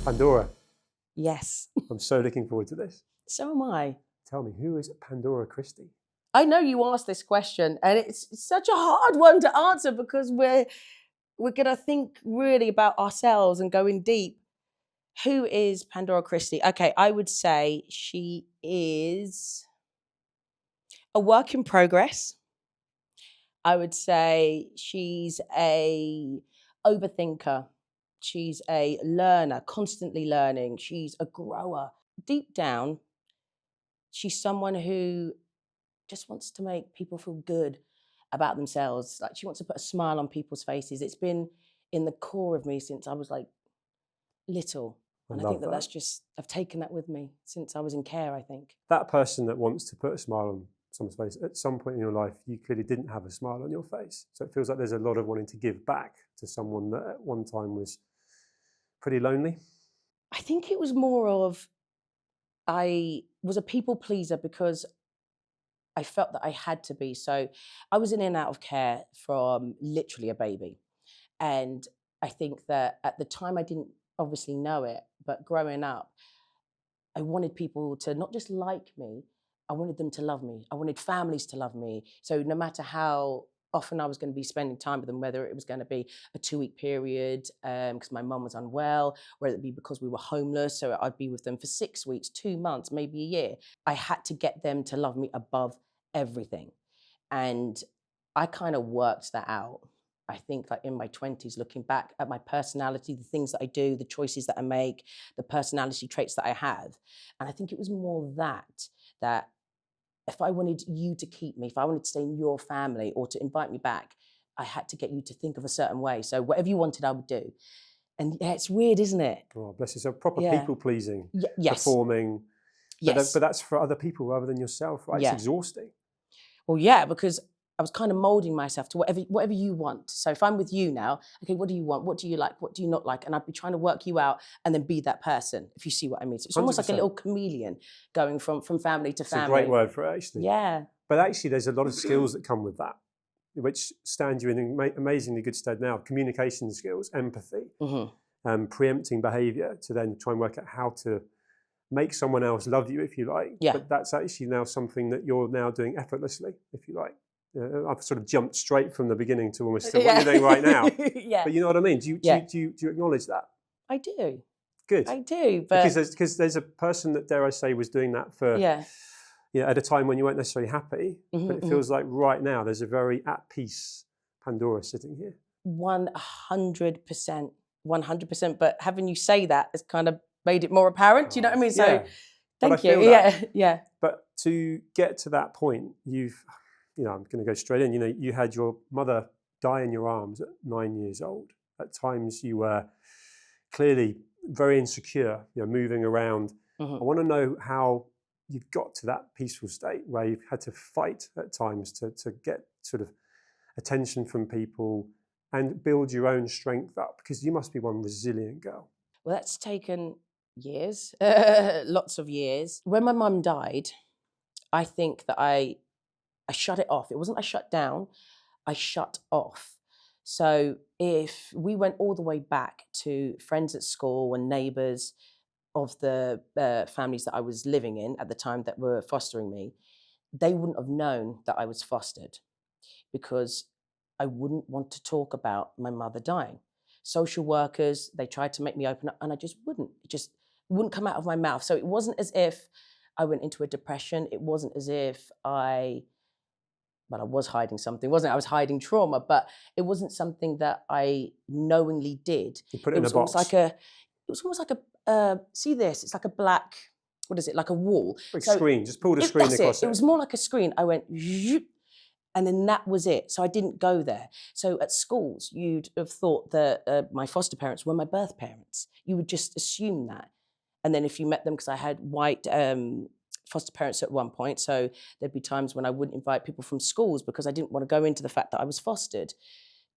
Pandora, Yes. I'm so looking forward to this. So am I. Tell me, who is Pandora Christie? I know you asked this question, and it's such a hard one to answer because we're gonna think really about ourselves and going deep. Who is Pandora Christie? Okay, I would say she is a work in progress. I would say she's a overthinker. She's a learner, constantly learning. She's a grower. Deep down, she's someone who just wants to make people feel good about themselves. Like she wants to put a smile on people's faces. It's been in the core of me since I was like little. I And I love think that. that's just, I've taken that with me since I was in care, I think. That person that wants to put a smile on someone's face, at some point in your life, you clearly didn't have a smile on your face. So it feels like there's a lot of wanting to give back to someone that at one time was pretty lonely. I think it was more of, I was a people pleaser because I felt that I had to be. So I was in and out of care from literally a baby. And I think that at the time I didn't obviously know it, but growing up, I wanted people to not just like me, I wanted them to love me. I wanted families to love me. So no matter how often I was going to be spending time with them, whether it was going to be a 2-week period because my mum was unwell, whether it be because we were homeless, so I'd be with them for 6 weeks, 2 months, maybe a year. I had to get them to love me above everything. And I kind of worked that out. I think like in my 20s, looking back at my personality, the things that I do, the choices that I make, the personality traits that I have. And I think it was more that if I wanted you to keep me, if I wanted to stay in your family or to invite me back, I had to get you to think of a certain way. So whatever you wanted, I would do. And yeah, it's weird, isn't it? Oh, bless yourself. Proper Yeah. people pleasing, Yes. performing. Yes. But that's for other people rather than yourself, right? Yeah. It's exhausting. Well, yeah, because I was kind of molding myself to whatever you want. So if I'm with you now, okay, what do you want? What do you like? What do you not like? And I'd be trying to work you out and then be that person, if you see what I mean. So it's almost like a 100%. little chameleon going from family to It's family. a great word for it, actually. Yeah. But actually, there's a lot of skills that come with that, which stand you in amazingly good stead now. Communication skills, empathy, preempting behaviour to then try and work out how to make someone else love you, if you like. Yeah. But that's actually now something that you're now doing effortlessly, if you like. I've sort of jumped straight from the beginning to almost what you're doing right now. Yeah. But you know what I mean? Do you acknowledge that? I do. Good. I do. But because there's a person that, dare I say, was doing that for at a time when you weren't necessarily happy. But it feels like right now there's a very at peace Pandora sitting here. 100%. 100%. But having you say that has kind of made it more apparent. Do you know what I mean? So yeah. thank you. Yeah. But to get to that point, I'm going to go straight in. You had your mother die in your arms at 9 years old. At times you were clearly very insecure, moving around. I want to know how you got to that peaceful state where you've had to fight at times to get sort of attention from people and build your own strength up, because you must be one resilient girl. Well, that's taken years, lots of years. When my mum died, I think that I shut it off. It wasn't I shut down, I shut off. So if we went all the way back to friends at school and neighbours of the families that I was living in at the time that were fostering me, they wouldn't have known that I was fostered because I wouldn't want to talk about my mother dying. Social workers, they tried to make me open up and I just wouldn't. It just wouldn't come out of my mouth. So it wasn't as if I went into a depression. It wasn't as if I was hiding something, wasn't it? I was hiding trauma, but it wasn't something that I knowingly did. You put it in a box. It was almost like a, see this, it's like a black, what is it, like a wall. Like so screen, just pulled a screen across it. It was more like a screen. I went, and then that was it. So I didn't go there. So at schools, you'd have thought that my foster parents were my birth parents. You would just assume that. And then if you met them, because I had white foster parents at one point, so there'd be times when I wouldn't invite people from schools because I didn't want to go into the fact that I was fostered,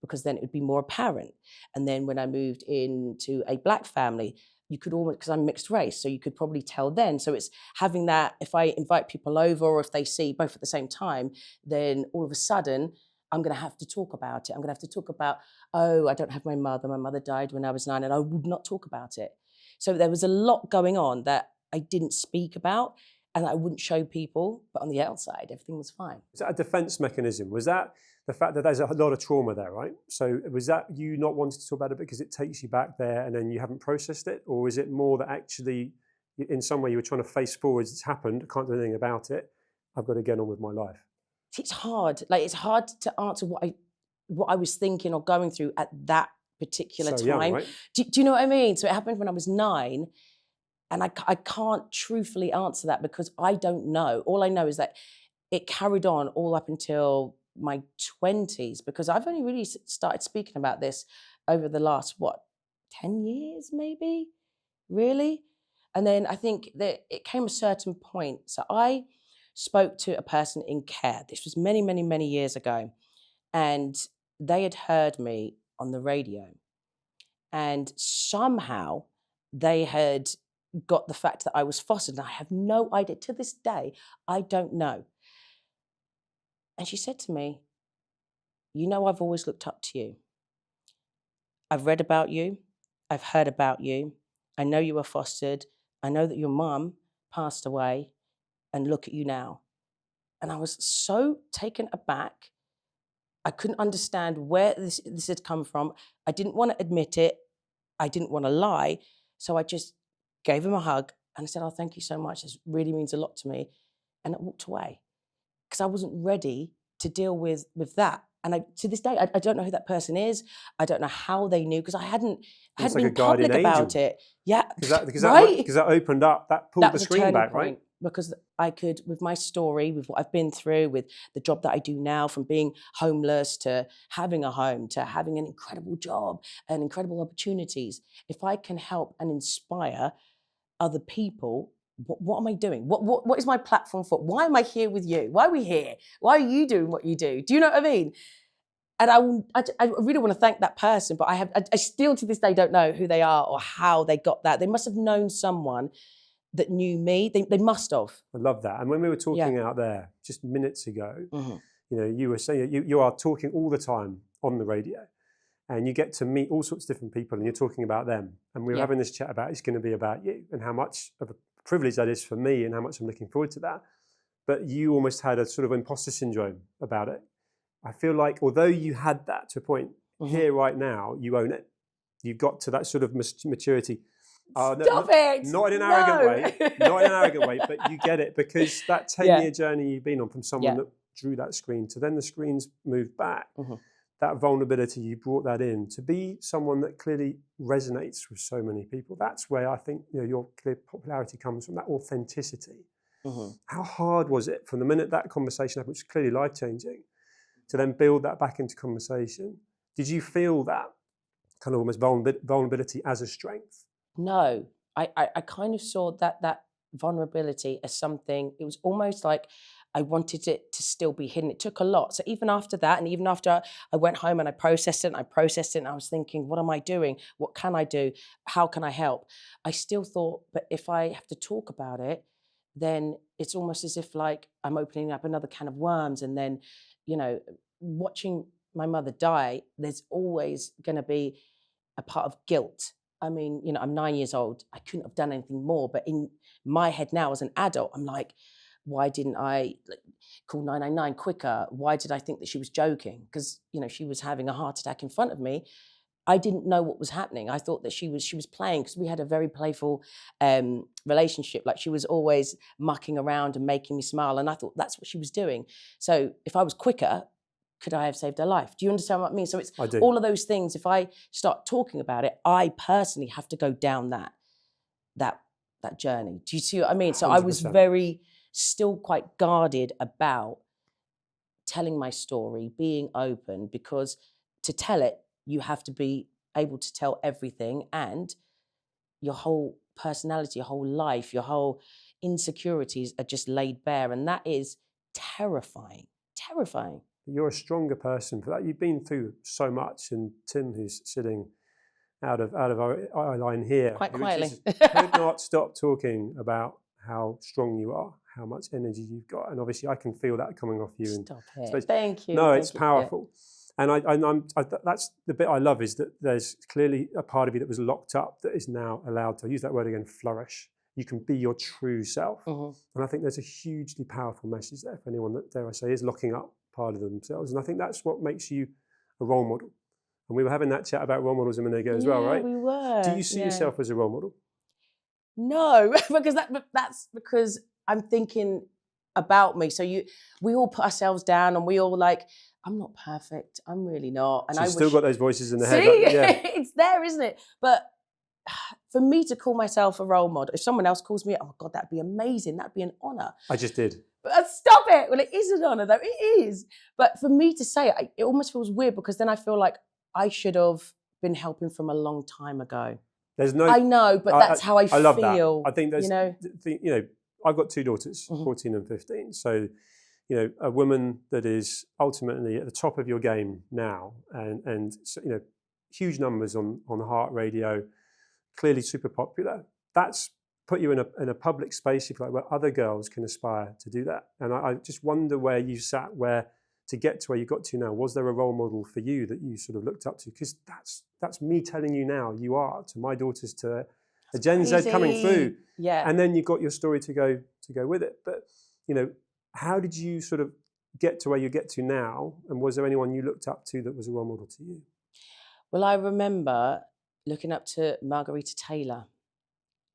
because then it would be more apparent. And then when I moved into a black family, you could almost, because I'm mixed race, so you could probably tell then. So it's having that, if I invite people over or if they see both at the same time, then all of a sudden, I'm going to have to talk about it. I'm going to have to talk about, oh, I don't have my mother. My mother died when I was 9, and I would not talk about it. So there was a lot going on that I didn't speak about and I wouldn't show people, but on the outside, everything was fine. Was that a defense mechanism? Was that the fact that there's a lot of trauma there, right? So was that you not wanting to talk about it because it takes you back there and then you haven't processed it? Or is it more that actually in some way you were trying to face forwards, it's happened, I can't do anything about it, I've got to get on with my life? It's hard. Like, it's hard to answer what I was thinking or going through at that particular So time. young, right? Do you know what I mean? So it happened when I was 9, and I can't truthfully answer that because I don't know. All I know is that it carried on all up until my 20s, because I've only really started speaking about this over the last, 10 years maybe, really? And then I think that it came a certain point. So I spoke to a person in care. This was many, many, many years ago. And they had heard me on the radio. And somehow they had got the fact that I was fostered. And I have no idea. To this day, I don't know. And she said to me, "You know, I've always looked up to you. I've read about you. I've heard about you. I know you were fostered. I know that your mum passed away. And look at you now." And I was so taken aback. I couldn't understand where this had come from. I didn't want to admit it. I didn't want to lie. So I just gave him a hug and I said, "Oh, thank you so much. This really means a lot to me." And I walked away because I wasn't ready to deal with that. And to this day, I don't know who that person is. I don't know how they knew, because I hadn't Like been a guardian public about angel. it. Yeah, Because right? that opened up, that pulled That the was a screen turning back, point, right? because I could, with my story, with what I've been through, with the job that I do now, from being homeless to having a home to having an incredible job and incredible opportunities, if I can help and inspire other people, what am I doing? What is my platform for? Why am I here with you? Why are we here? Why are you doing what you do? Do you know what I mean? And I really want to thank that person, but I still to this day don't know who they are or how they got that. They must have known someone that knew me. They must have. I love that. And when we were talking out there just minutes ago, you know, you were saying you are talking all the time on the radio, and you get to meet all sorts of different people, and you're talking about them. And we were having this chat about it's going to be about you and how much of a privilege that is for me, and how much I'm looking forward to that. But you almost had a sort of imposter syndrome about it. I feel like although you had that to a point, here right now, you own it. You've got to that sort of maturity. Stop it! Not in an arrogant way, not in an arrogant way, but you get it, because that 10-year journey you've been on, from someone that drew that screen to then the screens moved back, that vulnerability, you brought that in to be someone that clearly resonates with so many people. That's where I think, you know, your clear popularity comes from, that authenticity. How hard was it from the minute that conversation happened, which was clearly life-changing, to then build that back into conversation? Did you feel that kind of almost vulnerability as a strength? No, I kind of saw that vulnerability as something, it was almost like I wanted it to still be hidden. It took a lot. So even after that, and even after I went home and I processed it, and I was thinking, what am I doing? What can I do? How can I help? I still thought, but if I have to talk about it, then it's almost as if like I'm opening up another can of worms. And then, you know, watching my mother die, there's always going to be a part of guilt. I mean, you know, I'm 9 years old. I couldn't have done anything more. But in my head now as an adult, I'm like, why didn't I call 999 quicker? Why did I think that she was joking? Because, you know, she was having a heart attack in front of me. I didn't know what was happening. I thought that she was playing, because we had a very playful relationship. Like, she was always mucking around and making me smile. And I thought that's what she was doing. So if I was quicker, could I have saved her life? Do you understand what I mean? So it's all of those things. If I start talking about it, I personally have to go down that journey. Do you see what I mean? So 100%. I was still quite guarded about telling my story, being open, because to tell it, you have to be able to tell everything, and your whole personality, your whole life, your whole insecurities are just laid bare. And that is terrifying, terrifying. You're a stronger person for that. You've been through so much, and Tim, who's sitting out of our eye line here, quite quietly, could not stop talking about how strong you are, how much energy you've got, and obviously I can feel that coming off you. Stop it. Thank you. No, it's powerful. And that's the bit I love, is that there's clearly a part of you that was locked up that is now allowed to, use that word again, flourish. You can be your true self. And I think there's a hugely powerful message there for anyone that, dare I say, is locking up part of themselves. And I think that's what makes you a role model. And we were having that chat about role models a minute ago as well, right? We were. Do you see yourself as a role model? No, because that's because I'm thinking about me. So we all put ourselves down, and we all like, I'm not perfect. I'm really not. And So I you've still got those voices in the head. See, Yeah. it's there, isn't it? But for me to call myself a role model, if someone else calls me, oh my God, that'd be amazing. That'd be an honor. I just did. But stop it. Well, it is an honor, though. It is. But for me to say it, it almost feels weird, because then I feel like I should have been helping from a long time ago. There's no. I know, but that's how I love feel. that. I think there's, I've got 2 daughters, 14 and 15. So, a woman that is ultimately at the top of your game now, and huge numbers on heart radio, clearly super popular. That's put you in a public space, if you like, where other girls can aspire to do that. And I just wonder where you sat, to get to where you got to now. Was there a role model for you that you sort of looked up to? Because that's me telling you now, you are, to my daughters, to a Gen Z coming through. Yeah. And then you've got your story to go with it. But, how did you sort of get to where you get to now? And was there anyone you looked up to that was a role model to you? Well, I remember looking up to Margarita Taylor.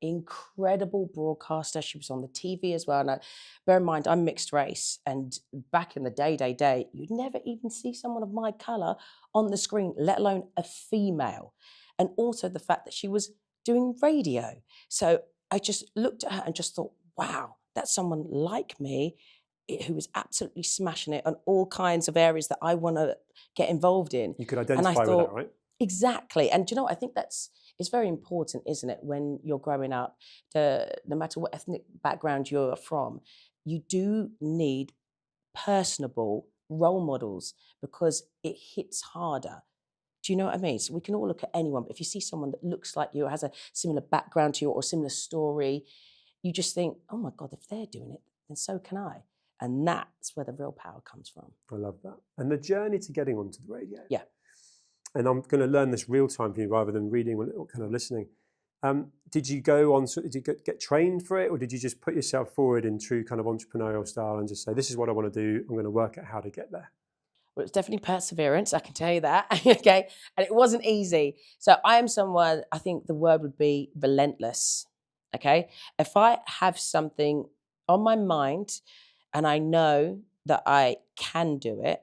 Incredible broadcaster. She was on the TV as well. And bear in mind, I'm mixed race. And back in the day, you'd never even see someone of my colour on the screen, let alone a female. And also the fact that she was doing radio. So I just looked at her and just thought, wow, that's someone like me who was absolutely smashing it on all kinds of areas that I want to get involved in. You could identify with that, right? Exactly. And you know, I think it's very important, isn't it, when you're growing up, no matter what ethnic background you're from, you do need personable role models, because it hits harder. Do you know what I mean? So we can all look at anyone, but if you see someone that looks like you or has a similar background to you or a similar story, you just think, oh my God, if they're doing it, then so can I. And that's where the real power comes from. I love that. And the journey to getting onto the radio. Yeah. And I'm going to learn this real time for you rather than reading or kind of listening. Did you go on, did you get trained for it, or did you just put yourself forward in true kind of entrepreneurial style and just say, this is what I want to do, I'm going to work out how to get there? Well, it's definitely perseverance, I can tell you that, okay? And it wasn't easy. So I am someone, I think the word would be relentless, okay? If I have something on my mind and I know that I can do it,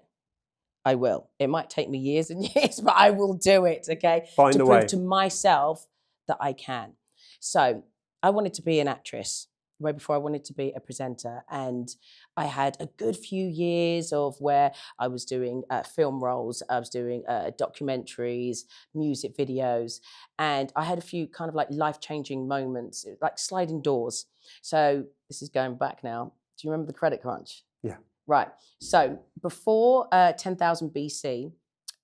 I will. It might take me years and years, but I will do it, okay? Find to a prove way. to myself that I can. So I wanted to be an actress way before I wanted to be a presenter. And I had a good few years of where I was doing film roles, I was doing documentaries, music videos, and I had a few kind of like life-changing moments, like sliding doors. So this is going back now. Do you remember the credit crunch? Yeah. Right. So before 10,000 BC,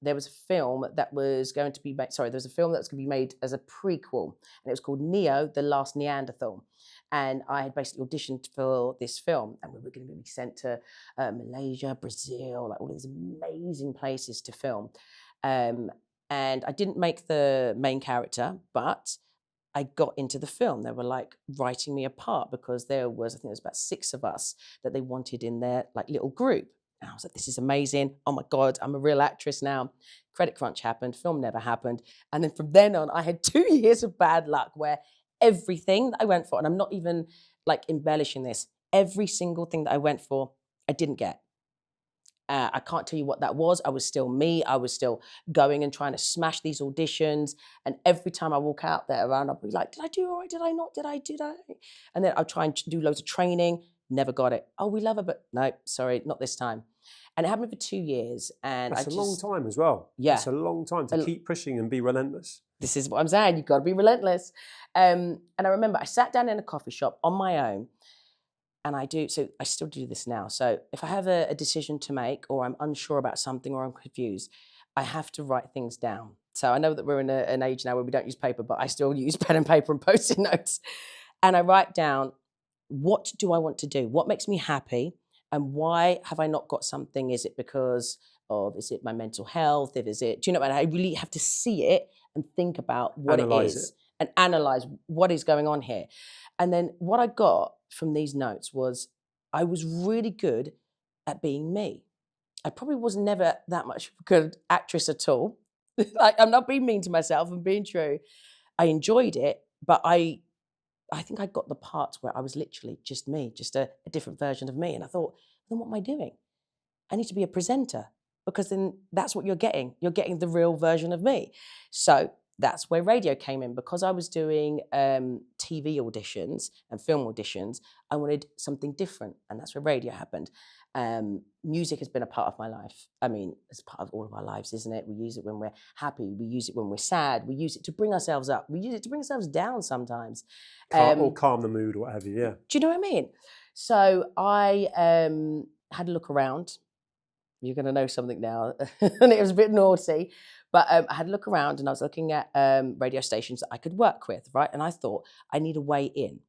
there was a film that was going to be made, there was a film that was going to be made as a prequel, and it was called Neo, the Last Neanderthal. And I had basically auditioned for this film, and we were going to be sent to Malaysia, Brazil, like all these amazing places to film. And I didn't make the main character, but I got into the film. They were like writing me a part because there was, I think there was about 6 of us that they wanted in their like little group. And I was like, this is amazing. Oh my God, I'm a real actress now. Credit crunch happened, film never happened. And then from then on, I had 2 years of bad luck where everything that I went for, and I'm not even like embellishing this, every single thing that I went for, I didn't get. I can't tell you what that was. I was still me. I was still going and trying to smash these auditions. And every time I walk out there around, I'll be like, did I do all right? Did I not? Did I do that? And then I'll try and do loads of training. Never got it. Oh, we love it, but no, sorry, not this time. And it happened for 2 years. And That's a long time as well. Yeah. It's a long time to keep pushing and be relentless. This is what I'm saying. You've got to be relentless. And I remember I sat down in a coffee shop on my own. And I still do this now. So if I have a decision to make, or I'm unsure about something, or I'm confused, I have to write things down. So I know that we're in an age now where we don't use paper, but I still use pen and paper and Post-it notes. And I write down, what do I want to do? What makes me happy? And why have I not got something? Is it because of, is it my mental health? If is it, do you know what I mean? I really have to see it and think about what Analyze it is it. and analyze what is going on here. And then what I got from these notes was I was really good at being me. I probably was never that much of a good actress at all. Like, I'm not being mean to myself, I'm being true. I enjoyed it, but I think I got the parts where I was literally just me, just a different version of me. And I thought, then what am I doing? I need to be a presenter, because then that's what you're getting. You're getting the real version of me. So that's where radio came in. Because I was doing TV auditions and film auditions, I wanted something different. And that's where radio happened. Music has been a part of my life. I mean, it's part of all of our lives, isn't it? We use it when we're happy. We use it when we're sad. We use it to bring ourselves up. We use it to bring ourselves down sometimes. Or calm the mood or what have you, yeah. Do you know what I mean? So I had a look around. You're going to know something now. And it was a bit naughty. But I had a look around and I was looking at radio stations that I could work with, right? And I thought, I need a way in.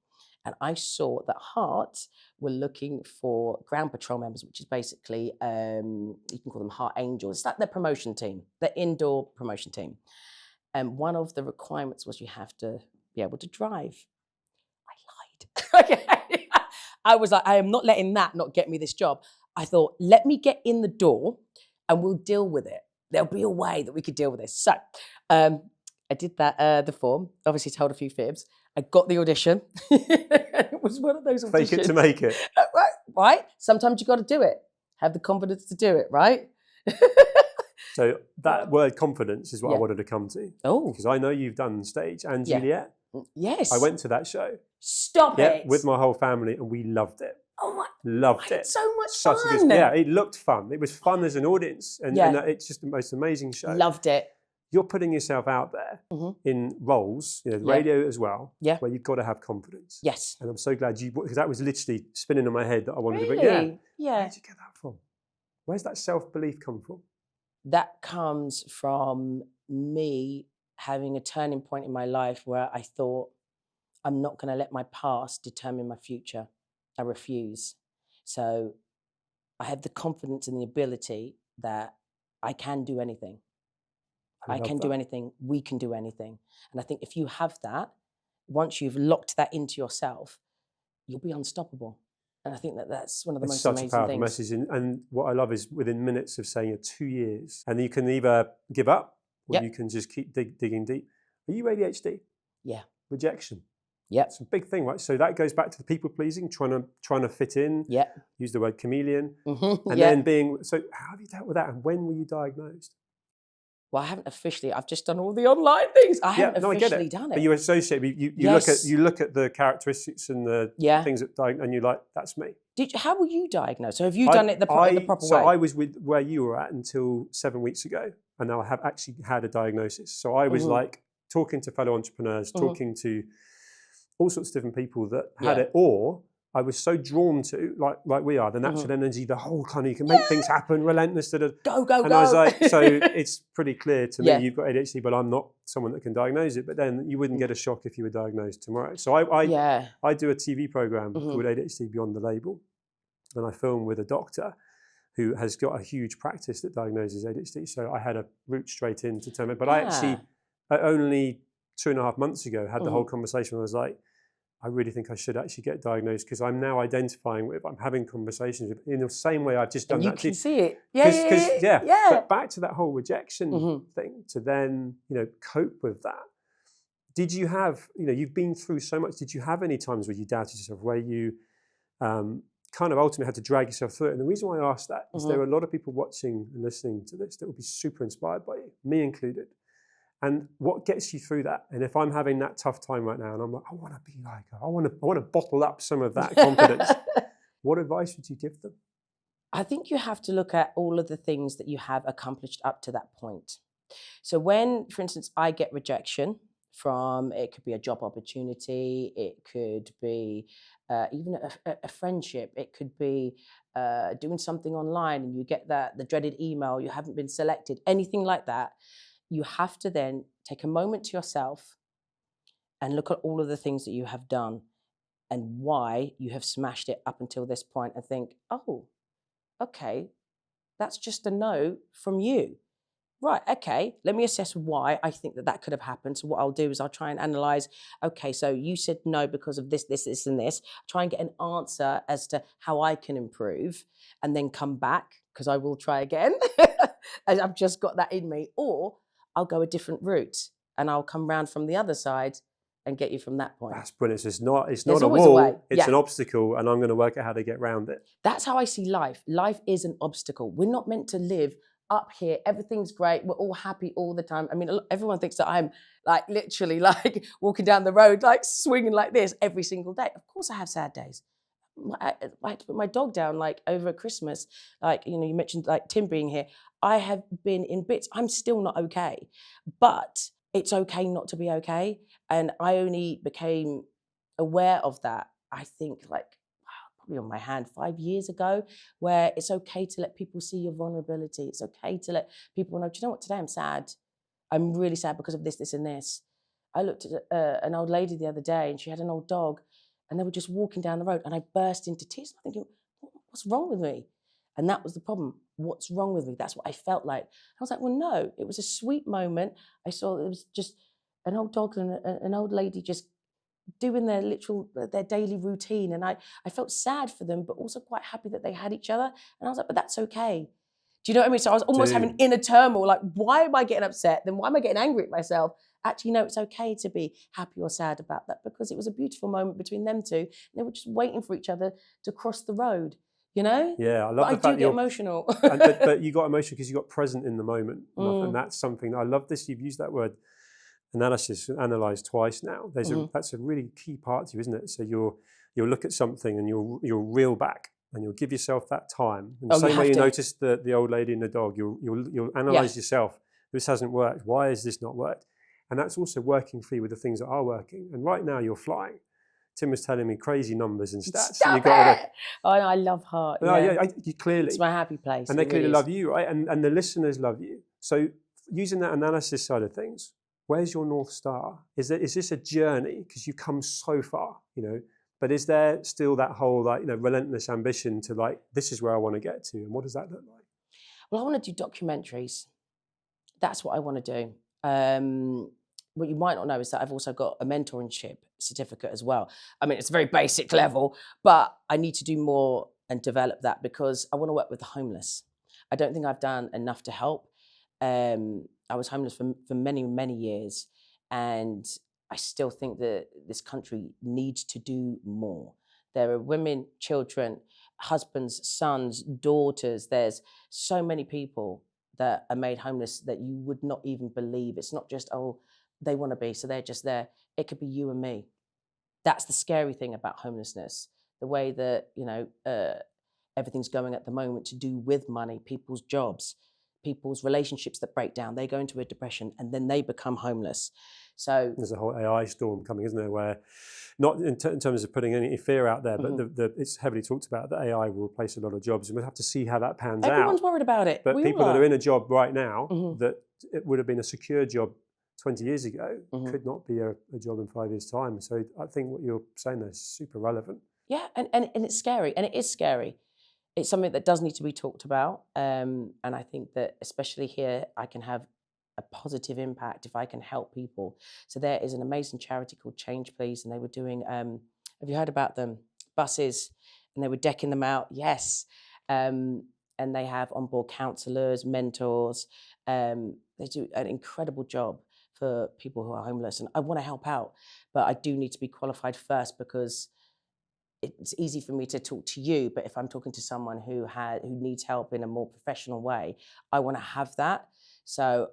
And I saw that Heart were looking for ground patrol members, which is basically, you can call them Heart Angels. It's like their promotion team, their indoor promotion team. And one of the requirements was you have to be able to drive. I lied. Okay. I was like, I am not letting that not get me this job. I thought, let me get in the door and we'll deal with it. There'll be a way that we could deal with this. So I did that, the form, obviously told a few fibs. I got the audition. It was one of those auditions. Fake it to make it. Right? Sometimes you got to do it. Have the confidence to do it, right? So that word confidence is what I wanted to come to. Oh. Because I know you've done stage and Yeah. Juliet. Yes. I went to that show. Stop it. With my whole family and we loved it. Oh my. Loved I it. had so much Such fun. a good, yeah, it looked fun. It was fun as an audience. And it's just the most amazing show. Loved it. You're putting yourself out there in roles, the radio as well, where you've got to have confidence. Yes. And I'm so glad because that was literally spinning in my head that I wanted Really? to be. Yeah. Where did you get that from? Where's that self-belief come from? That comes from me having a turning point in my life where I thought, I'm not going to let my past determine my future. I refuse. So I have the confidence and the ability that I can do anything. I can do anything. We can do anything. And I think if you have that, once you've locked that into yourself, you'll be unstoppable. And I think that that's one of the most amazing things. Such a powerful message. And what I love is within minutes of saying 2 years, and you can either give up or you can just keep digging deep. Are you ADHD? Yeah. Rejection. Yeah. It's a big thing, right? So that goes back to the people pleasing, trying to fit in. Yeah. Use the word chameleon. And then being, so how have you dealt with that? And when were you diagnosed? Well, I haven't officially. I've just done all the online things. I haven't officially done it. But you associate. You look at the characteristics and the things that and you're like, that's me. How were you diagnosed? So have you done it the proper way? So I was with where you were at until 7 weeks ago, and now I have actually had a diagnosis. So I was like talking to fellow entrepreneurs, talking to all sorts of different people that had it, or I was so drawn to, like we are, the natural energy, the whole kind of, you can make things happen, relentless. Go. And I was like, so it's pretty clear to me you've got ADHD, but I'm not someone that can diagnose it. But then you wouldn't get a shock if you were diagnosed tomorrow. So I do a TV program called ADHD Beyond the Label. And I film with a doctor who has got a huge practice that diagnoses ADHD. So I had a route straight in to tell me. But I actually, only 2.5 months ago, had the whole conversation where I was like, I really think I should actually get diagnosed because I'm now identifying with, I'm having conversations with, in the same way I've just done and that. You can see it. Yeah. But back to that whole rejection thing, to then, cope with that. Did you have, you've been through so much, did you have any times where you doubted yourself, where you kind of ultimately had to drag yourself through it? And the reason why I asked that is there are a lot of people watching and listening to this that will be super inspired by you, me included. And what gets you through that? And if I'm having that tough time right now and I'm like, I want to be like her, I want to bottle up some of that confidence, what advice would you give them? I think you have to look at all of the things that you have accomplished up to that point. So when, for instance, I get rejection from, it could be a job opportunity, it could be even a friendship, it could be doing something online and you get the dreaded email, you haven't been selected, anything like that. You have to then take a moment to yourself and look at all of the things that you have done and why you have smashed it up until this point and think, oh, okay, that's just a no from you. Right, okay, let me assess why I think that could have happened. So what I'll do is I'll try and analyze, okay, so you said no because of this, this, this, and this. Try and get an answer as to how I can improve, and then come back, because I will try again. I've just got that in me. Or I'll go a different route and I'll come round from the other side and get you from that point. That's brilliant. So it's There's not a always a wall, way. it's Yeah. an obstacle, and I'm going to work out how to get around it. That's how I see life. Life is an obstacle. We're not meant to live up here. Everything's great. We're all happy all the time. I mean, everyone thinks that I'm like literally like walking down the road, like swinging like this every single day. Of course I have sad days. I had to put my dog down like over Christmas. Like, you know, you mentioned like Tim being here. I have been in bits. I'm still not okay, but it's okay not to be okay. And I only became aware of that, I think, like probably on my hand 5 years ago, where it's okay to let people see your vulnerability. It's okay to let people know, do you know what, today I'm sad. I'm really sad because of this, this, and this. I looked at an old lady the other day, and she had an old dog, and they were just walking down the road, and I burst into tears. I'm thinking, what's wrong with me? And that was the problem. What's wrong with me? That's what I felt like. I was like, well, no, it was a sweet moment. I saw it was just an old dog and an old lady just doing their daily routine. And I felt sad for them, but also quite happy that they had each other. And I was like, but that's okay. Do you know what I mean? So I was almost having inner turmoil, like, why am I getting upset? Then why am I getting angry at myself? Actually, no, it's okay to be happy or sad about that, because it was a beautiful moment between them two. And they were just waiting for each other to cross the road, you know? Yeah, I love but the I fact do get emotional. but you got emotional because you got present in the moment. Mm. And that's something, I love this, you've used that word analysis, analyze twice now. That's a really key part to you, isn't it? So you'll look at something and you'll reel back and you'll give yourself that time. In the same way you noticed the old lady and the dog, you'll analyze yourself. This hasn't worked. Why has this not worked? And that's also working for you with the things that are working. And right now you're flying. Tim was telling me crazy numbers and stats. Stop it! Oh, no, I love Heart. No, yeah, you clearly. It's my happy place. And they clearly love you, right? And the listeners love you. So using that analysis side of things, where's your North Star? Is this a journey? Because you've come so far, you know, but is there still that whole, like, you know, relentless ambition to, like, this is where I want to get to? And what does that look like? Well, I want to do documentaries. That's what I want to do. What you might not know is that I've also got a mentorship certificate as well. I mean, it's a very basic level, but I need to do more and develop that, because I want to work with the homeless. I don't think I've done enough to help. I was homeless for many, many years, and I still think that this country needs to do more. There are women, children, husbands, sons, daughters. There's so many people that are made homeless that you would not even believe. It's not just, oh, they want to be, so they're just there. It could be you and me. That's the scary thing about homelessness. The way that, you know, everything's going at the moment to do with money, people's jobs, people's relationships that break down. They go into a depression and then they become homeless. So there's a whole AI storm coming, isn't there? Where, not in terms of putting any fear out there, but it's heavily talked about that AI will replace a lot of jobs, and we'll have to see how that pans out. Everyone's worried about it. But people that are in a job right now that it would have been a secure job 20 years ago could not be a job in 5 years' time. So I think what you're saying there is super relevant. Yeah, and it's scary, and it is scary. It's something that does need to be talked about, and I think that especially here, I can have a positive impact if I can help people. So there is an amazing charity called Change Please, and they were doing, have you heard about them? Buses, and they were decking them out, yes. And they have onboard counsellors, mentors. They do an incredible job for people who are homeless, and I want to help out, but I do need to be qualified first, because it's easy for me to talk to you, but if I'm talking to someone who needs help in a more professional way, I want to have that. So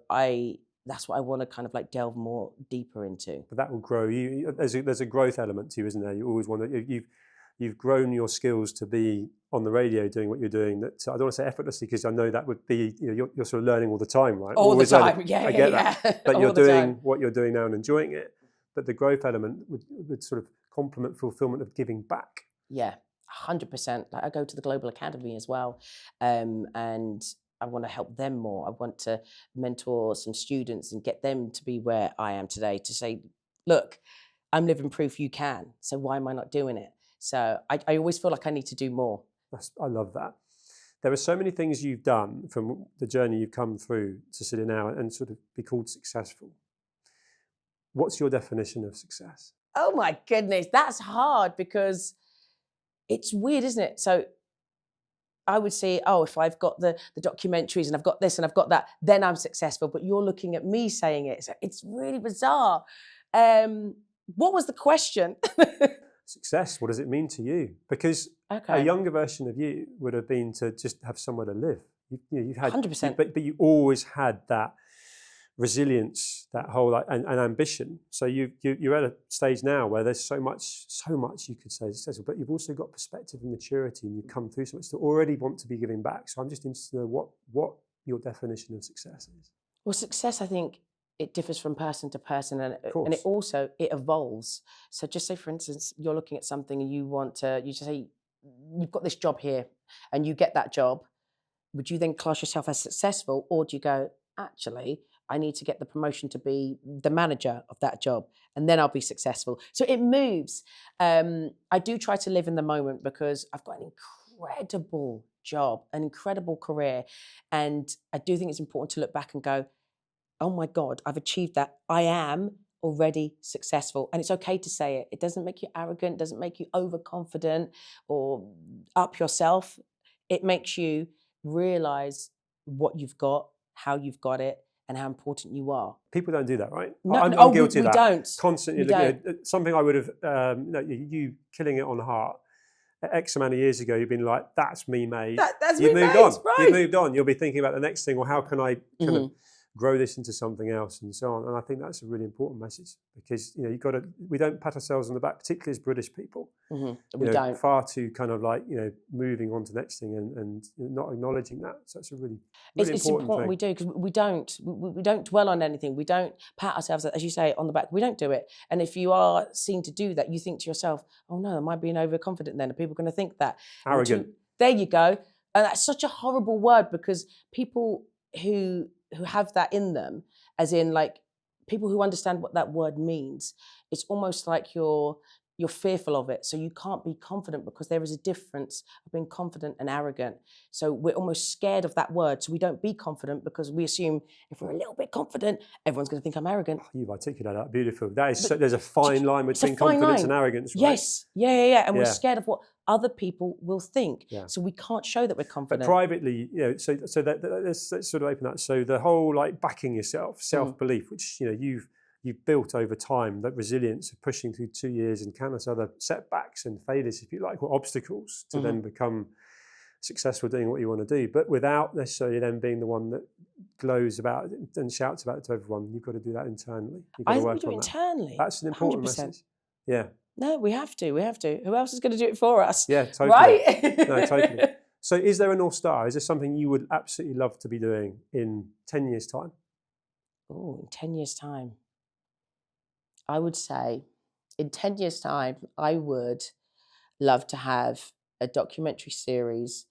that's what I want to kind of like delve more deeper into. But that will grow you. There's a growth element to you, isn't there? You always want to. You've grown your skills to be on the radio doing what you're doing. That I don't want to say effortlessly, because I know that would be, you know, you're sort of learning all the time, right? All the time, learning. I get that. But you're doing what you're doing now and enjoying it. But the growth element would sort of complement fulfillment of giving back. Yeah, 100%. Like I go to the Global Academy as well, and I want to help them more. I want to mentor some students and get them to be where I am today, to say, look, I'm living proof you can. So why am I not doing it? So I always feel like I need to do more. I love that. there are so many things you've done from the journey you've come through to sit here now and sort of be called successful. What's your definition of success? Oh my goodness, that's hard because it's weird, isn't it? So I would say, oh, if I've got the documentaries and I've got this and I've got that, then I'm successful. But you're looking at me saying it. So it's really bizarre. What was the question? Success, what does it mean to you? Because a younger version of you would have been to just have somewhere to live. You've had 100%. But you always had that resilience, that whole and ambition. So you're at a stage now where there's so much you could say is successful, but you've also got perspective and maturity, and you've come through so much to already want to be giving back. So I'm just interested to know what your definition of success is. Well, success, I think it differs from person to person, and it evolves. So just say, for instance, you're looking at something and you just say, you've got this job here and you get that job. Would you then class yourself as successful, or do you go, actually, I need to get the promotion to be the manager of that job, and then I'll be successful? So it moves. I do try to live in the moment because I've got an incredible job, an incredible career. And I do think it's important to look back and go, oh my God, I've achieved that. I am already successful. And it's okay to say it. It doesn't make you arrogant, doesn't make you overconfident or up yourself. It makes you realize what you've got, how you've got it, and how important you are. People don't do that, right? No, I'm guilty of that. We don't. Constantly, something I would have, you killing it on Heart, X amount of years ago, you've been like, that's me, mate. You've moved on. Right. You've moved on. You'll be thinking about the next thing, or how can I kind of grow this into something else, and so on. And I think that's a really important message, because we don't pat ourselves on the back, particularly as British people. We don't. Far too kind of like moving on to the next thing and not acknowledging that. So it's a really it's important thing. We do, because we don't dwell on anything. We don't pat ourselves, as you say, on the back. We don't do it. And if you are seen to do that, you think to yourself, oh no, am I being overconfident then? Are people going to think that? Arrogant. There you go. And that's such a horrible word, because people who have that in them, as in like people who understand what that word means, it's almost like you're fearful of it. So you can't be confident, because there is a difference of being confident and arrogant. So we're almost scared of that word. So we don't be confident, because we assume if we're a little bit confident, everyone's going to think I'm arrogant. Oh, you've articulated that beautiful. There's a fine line between confidence and arrogance, right? Yes. Yeah. And we're scared of what other people will think. Yeah. So we can't show that we're confident. But privately, so let's sort of open that. So the whole like backing yourself, self-belief, which you've built over time, that resilience of pushing through 2 years and countless other setbacks and failures, if you like, or obstacles, to then become successful doing what you want to do, but without necessarily then being the one that glows about it and shouts about it to everyone. You've got to do that internally. I think we do it internally. That's an important 100%. message. Yeah. No, we have to. Who else is going to do it for us? Yeah, totally. Right? No, totally. So is there a North Star? Is there something you would absolutely love to be doing in 10 years' time? Oh, in 10 years' time. I would say in 10 years' time, I would love to have a documentary series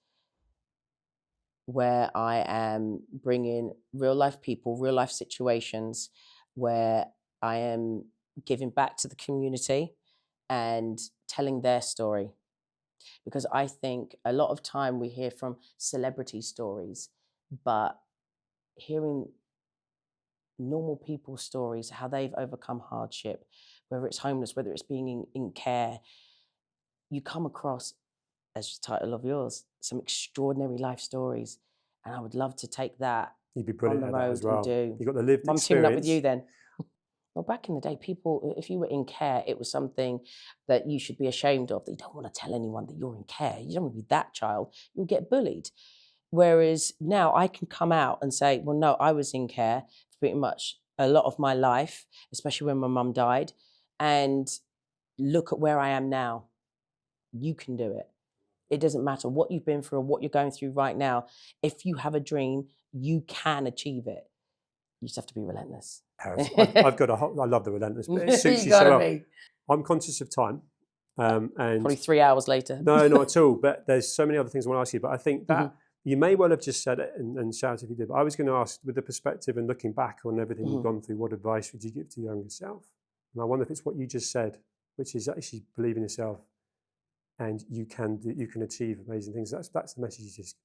where I am bringing real life people, real life situations, where I am giving back to the community and telling their story. Because I think a lot of time we hear from celebrity stories, but hearing normal people's stories, how they've overcome hardship, whether it's homeless, whether it's being in care, you come across, as the title of yours, some extraordinary life stories. And I would love to take that You'd be brilliant on the at that road as well. and do. You've got the lived experience. I'm teaming up with you then. Well, back in the day, people, if you were in care, it was something that you should be ashamed of, that you don't want to tell anyone that you're in care. You don't want to be that child. You'll get bullied. Whereas now I can come out and say, well, no, I was in care for pretty much a lot of my life, especially when my mum died, and look at where I am now. You can do it. It doesn't matter what you've been through or what you're going through right now. If you have a dream, you can achieve it. You just have to be relentless. I've got I love the relentless bit. It suits you so well. I'm conscious of time. And probably 3 hours later. No, not at all. But there's so many other things I want to ask you. But I think that you may well have just said it and shout if you did. But I was going to ask, with the perspective and looking back on everything you've gone through, what advice would you give to your younger self? And I wonder if it's what you just said, which is actually believe in yourself, and you can achieve amazing things. That's the message you just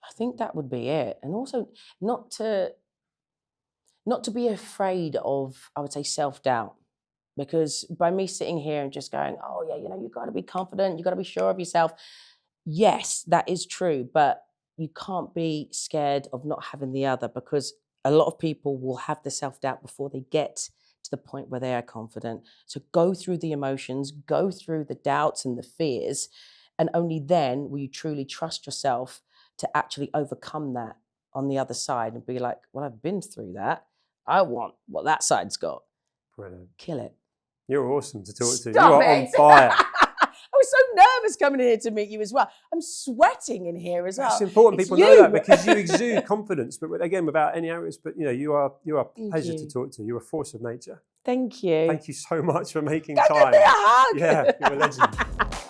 I think that would be it. And also not to be afraid of, I would say, self-doubt. Because by me sitting here and just going, oh yeah, you got to be confident, you got to be sure of yourself. Yes, that is true, but you can't be scared of not having the other, because a lot of people will have the self-doubt before they get to the point where they are confident. So go through the emotions, go through the doubts and the fears, and only then will you truly trust yourself to actually overcome that on the other side and be like, well, I've been through that. I want what that side's got. Brilliant. Kill it. You're awesome to talk to. You Stop are it. on fire. I was so nervous coming here to meet you as well. I'm sweating in here as well. It's important It's people know that, you. because you exude confidence, but again, without any arrogance. But you are a pleasure to you. talk to. You're a force of nature. Thank you. Thank you so much for making Go time. give me a hug. Yeah, you're a legend.